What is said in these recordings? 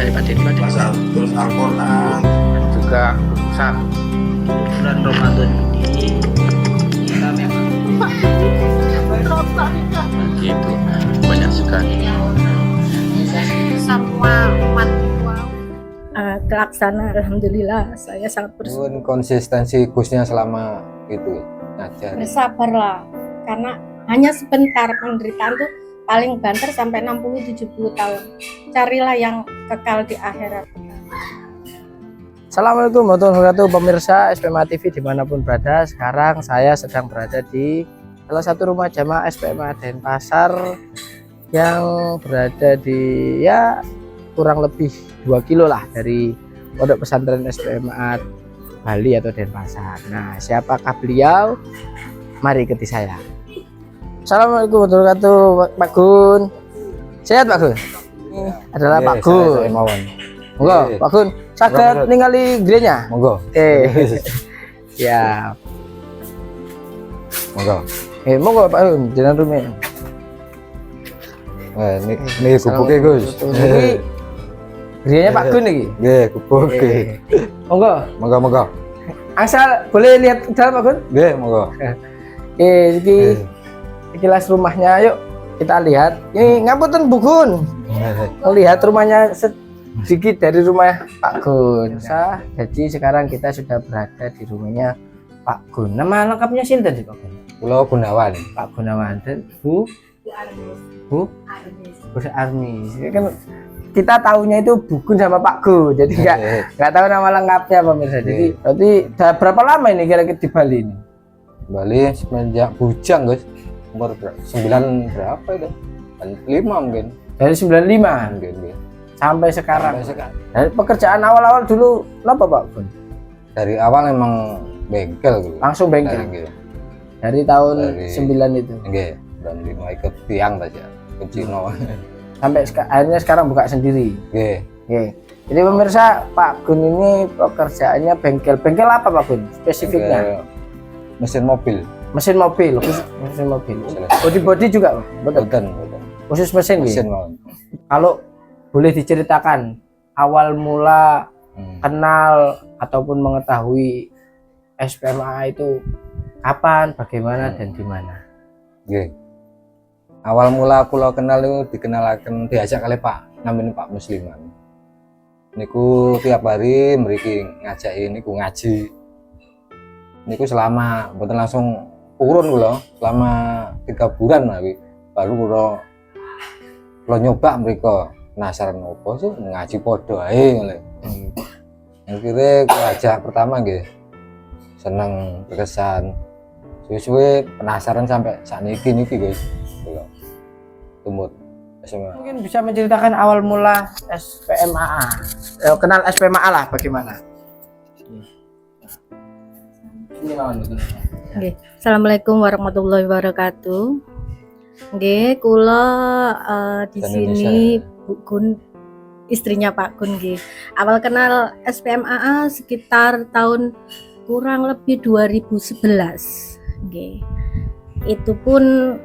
apa ya Pak Den? Terus Al-Quran Juga Ustaz. Bulan Ramadan ini kita memang Gitu. Banyak sekali. Semua umat terlaksana, alhamdulillah. Saya sangat bersyukur. Konsistensi Gusnya selama itu ngajar. Bersabarlah, karena hanya sebentar. Penderitaan tuh paling banter sampai 60-70 tahun. Carilah yang kekal di akhirat. Assalamualaikum warahmatullahi wabarakatuh, pemirsa SPMA TV dimanapun berada. Sekarang saya sedang berada di salah satu rumah jamaah SPMA Denpasar yang berada di kurang lebih 2 kilo lah dari pondok pesantren SPMA Bali atau Denpasar. Nah, siapakah beliau? Mari ikuti saya. Assalamualaikum warahmatullahi wabarakatuh, Pak Gun. Sehat Pak Gun? Ini adalah Pak Gun. Saya mawon. Monggo, Pak Gun. Saged ningali grenya. Monggo. Ya. Monggo. Monggo Pak Gun, jenengan rumah. Ini kubuke Gus. Ini grenya Pak Gun iki. Nggih, kubuke. Monggo. Monggo. Asal boleh lihat ke dalam Pak Gun? Nggih, monggo. Iki kilas rumahnya, yuk kita lihat. Ini ngapunten Bu Gun. Melihat rumahnya sedikit dari rumah Pak Gun. Jadi sekarang kita sudah berada di rumahnya Pak Gun. Nama lengkapnya sinten sih Pak Gun? Pulau Gunawan. Pak Gunawan dan Bu Armis. Kan kita tahunya itu Bu Gun sama Pak Gun. Jadi nggak tahu nama lengkapnya pemirsa. Jadi berarti udah berapa lama ini kira-kira di Bali ini? Bali semenjak bujang Gus. Umur 9 berapa itu? 5 mungkin. Dari 95 Mungkin. sampai sekarang. Sampai sekarang. Dari pekerjaan awal-awal dulu apa Pak Gun? Dari awal emang bengkel gitu. Langsung bengkel. Dari tahun 9 itu. Nggih, dan mulai ke tiang saja, ke Cino. Sampai akhirnya sekarang buka sendiri. Nggih. Oke. Jadi pemirsa, Pak Gun ini pekerjaannya bengkel. Bengkel apa Pak Gun? Spesifiknya? Mesin mobil. Mesin mobil, khusus mesin mobil. Body juga, betul. Khusus mesin Mesin gitu. mau. Kalau boleh diceritakan awal mula kenal ataupun mengetahui SPMA itu kapan, bagaimana dan di mana? Nggih. Awal mula kula kenal itu dikenalaken diajak kali Pak, namanya Pak Musliman. Niku tiap hari mriki ngajaki niku ngaji. Niku selama mboten langsung urun kula, selama 3 bulan baru kula nyoba mriko. Penasaran opo sih ngaji padha ae ngene. Akhire ajak pertama nggih. Seneng berkesan. Suwe-suwe penasaran sampai sakniki niki guys. Tumut SMA. Mungkin bisa menceritakan awal mula SPMA. Kenal SPMA lah bagaimana? Ini Nggih. Assalamualaikum warahmatullahi wabarakatuh. Nggih, kula di sini Bu Gun, istrinya Pak Gun nggih. Awal kenal SPMA sekitar tahun kurang lebih 2011. Nggih. Itu pun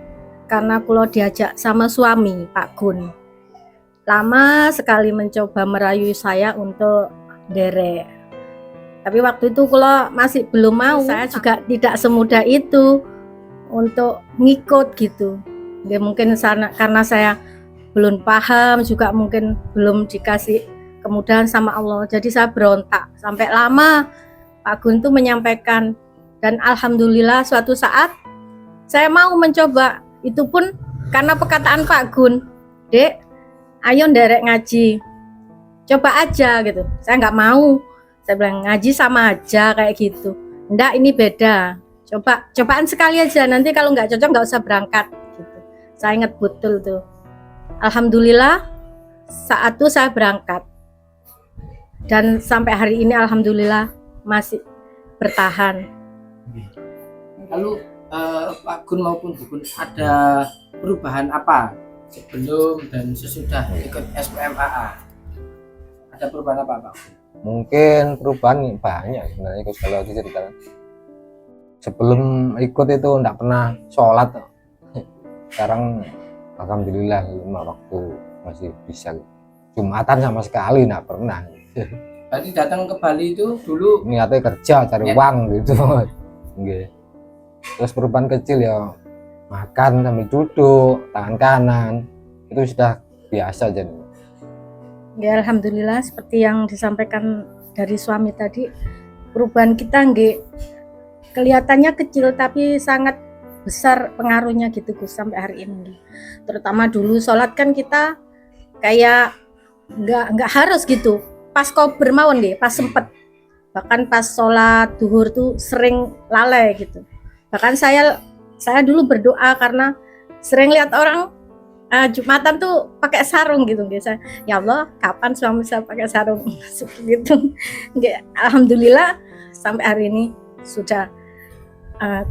karena kula diajak sama suami Pak Gun. Lama sekali mencoba merayu saya untuk derek. Tapi waktu itu kula masih belum mau. Saya juga tidak semudah itu untuk ngikut gitu. Ya, mungkin karena saya belum paham, juga mungkin belum dikasih kemudahan sama Allah. Jadi saya berontak sampai lama Pak Gun tuh menyampaikan, dan alhamdulillah suatu saat saya mau mencoba. Itu pun karena perkataan Pak Gun, Dek, ayo nderek ngaji, coba aja gitu. Saya nggak mau. Saya bilang ngaji sama aja kayak gitu. Nggak, ini beda. Cobaan sekali aja. Nanti kalau nggak cocok nggak usah berangkat. Gitu. Saya ingat betul tuh. Alhamdulillah saat itu saya berangkat. Dan sampai hari ini alhamdulillah masih bertahan. Lalu Pak Gun maupun Bu Gun ada perubahan apa sebelum dan sesudah ikut SPMA? Ada perubahan apa Pak? Mungkin perubahan banyak sebenarnya kalau diceritakan. Sebelum ikut itu enggak pernah sholat. Sekarang alhamdulillah 5 waktu masih bisa. Jumatan sama sekali nggak pernah. Berarti datang ke Bali itu dulu Niatnya kerja cari Ya. uang gitu. Nggih. Terus perubahan kecil ya makan sambil duduk tangan kanan itu sudah biasa jadi. Ya, alhamdulillah seperti yang disampaikan dari suami tadi, perubahan kita nggih kelihatannya kecil tapi sangat besar pengaruhnya gitu Gus sampai hari ini. Terutama dulu sholat kan kita kayak nggak harus gitu. Pas kober mawon nggih, pas sempet. Bahkan pas sholat duhur tuh sering lalai gitu. Bahkan saya dulu berdoa karena sering lihat orang Jumatan tuh pakai sarung gitu biasa. Ya Allah, kapan suami saya pakai sarung seperti itu? Alhamdulillah sampai hari ini sudah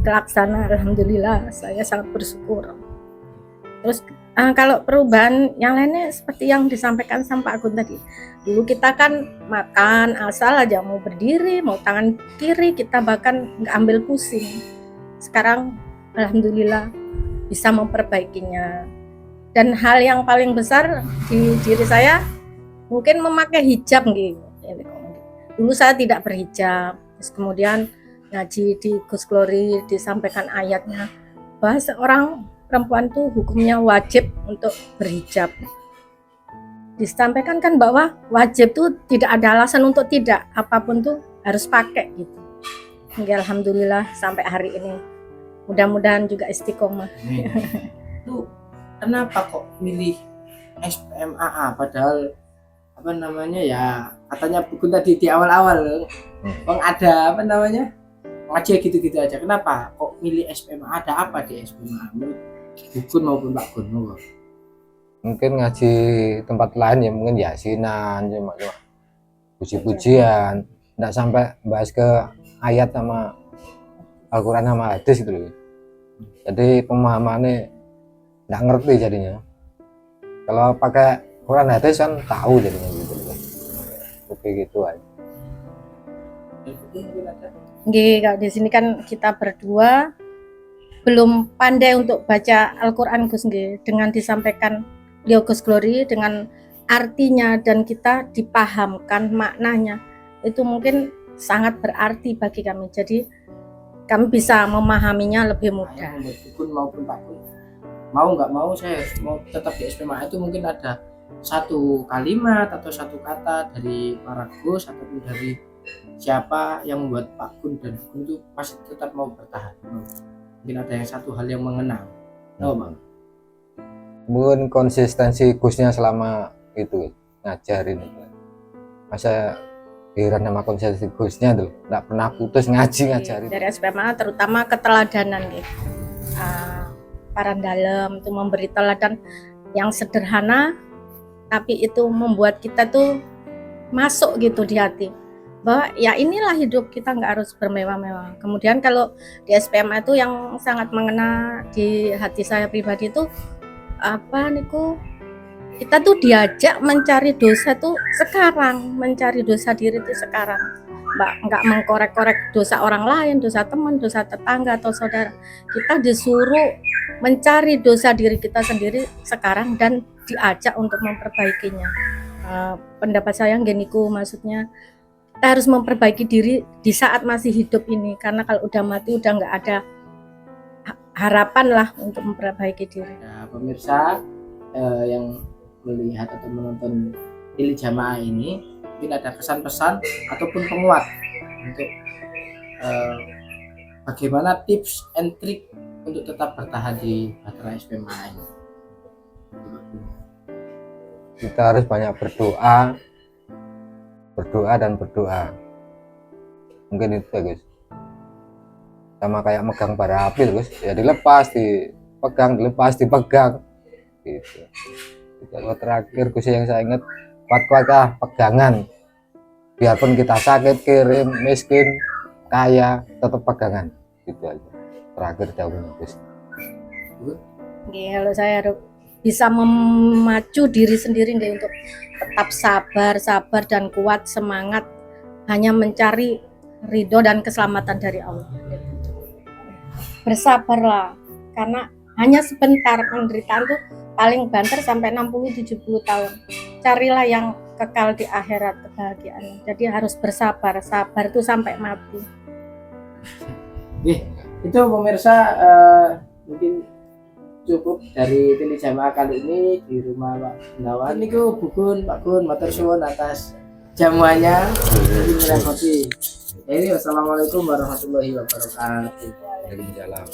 terlaksana. Alhamdulillah, saya sangat bersyukur. Terus kalau perubahan yang lainnya seperti yang disampaikan sama Pak Gun tadi. Dulu kita kan makan asal aja, mau berdiri, mau tangan kiri, kita bahkan nggak ambil pusing. Sekarang alhamdulillah bisa memperbaikinya. Dan hal yang paling besar di diri saya mungkin memakai hijab gitu. Dulu saya tidak berhijab, terus kemudian ngaji di Gus Glory disampaikan ayatnya bahwa seorang perempuan tuh hukumnya wajib untuk berhijab. Disampaikan kan bahwa wajib tuh tidak ada alasan untuk tidak, apapun tuh harus pakai gitu. Hingga alhamdulillah sampai hari ini. Mudah-mudahan juga istiqomah. Lu kenapa kok milih SPMAA padahal apa namanya ya katanya buku tadi di awal-awal Bang ada apa namanya ngaji gitu-gitu aja, kenapa kok milih SPMAA, ada apa di SPMAA menurut Bukun maupun Pak Gun? Mungkin ngaji tempat lain ya mungkin yasinan cuma puji-pujian, nggak sampai bahas ke ayat sama Al-Quran sama hadis gitu loh. Jadi pemahamannya nggak ngerti jadinya. Kalau pakai Quran hadis kan tahu jadinya gitu loh. Oke gitu aja. Nggih, kalau di sini kan kita berdua belum pandai untuk baca Al-Quran Gus nggih, dengan disampaikan Gus Glory dengan artinya dan kita dipahamkan maknanya itu mungkin sangat berarti bagi kami. Jadi kami bisa memahaminya lebih mudah. Bukun maupun Pak Gun mau nggak mau saya mau tetap di SPMAA itu mungkin ada satu kalimat atau satu kata dari para Gus ataupun dari siapa yang membuat Pak Gun dan Gun itu pasti tetap mau bertahan. Mungkin ada yang satu hal yang mengenang. Bang. Mungkin konsistensi Gusnya selama itu ngajarin. Masa heran sama konsistensi Gusnya tuh, nggak pernah putus ngaji ngajarin. Dari SPMA terutama keteladanan gitu. Para dalam itu memberi teladan yang sederhana tapi itu membuat kita tuh masuk gitu di hati. Bahwa ya inilah hidup, kita nggak harus bermewah-mewah. Kemudian kalau di SPMA itu yang sangat mengena di hati saya pribadi itu apa niku, kita tuh diajak mencari dosa tuh sekarang, mencari dosa diri itu sekarang. Nggak mengkorek-korek dosa orang lain, dosa teman, dosa tetangga atau saudara. Kita disuruh mencari dosa diri kita sendiri sekarang dan diajak untuk memperbaikinya. Pendapat saya geniku, maksudnya kita harus memperbaiki diri di saat masih hidup ini, karena kalau udah mati udah nggak ada harapan lah untuk memperbaiki diri. Nah, pemirsa yang melihat atau menonton Pilih Jamaah ini mungkin ada kesan-pesan ataupun penguat untuk bagaimana tips and trick untuk tetap bertahan di Bahtera SPMAA ini. Kita harus banyak berdoa dan berdoa. Mungkin itu ya guys. Sama kayak megang bara api guys, ya dilepas, dipegang, dilepas, dipegang gitu. Kalau terakhir Gus yang saya ingat, kuat-kuat pegangan. Biarpun kita sakit, kirim, miskin, kaya, tetap pegangan gitu aja. Terakhir jauhnya Gus. Kalau saya bisa memacu diri sendiri untuk tetap sabar dan kuat, semangat, hanya mencari ridho dan keselamatan dari Allah. Bersabarlah, karena hanya sebentar penderitaan tuh paling banter sampai 60-70 tahun. Carilah yang kekal di akhirat kebahagiaan. Jadi harus bersabar, sabar itu sampai mati. Itu pemirsa, mungkin cukup dari Tili Jamaah kali ini di rumah Pak Gunawan. Ini Bu Gun, Pak Gun, matur suwun atas jamuannya. Terima. Ini wassalamualaikum warahmatullahi wabarakatuh. Waalaikumsalam.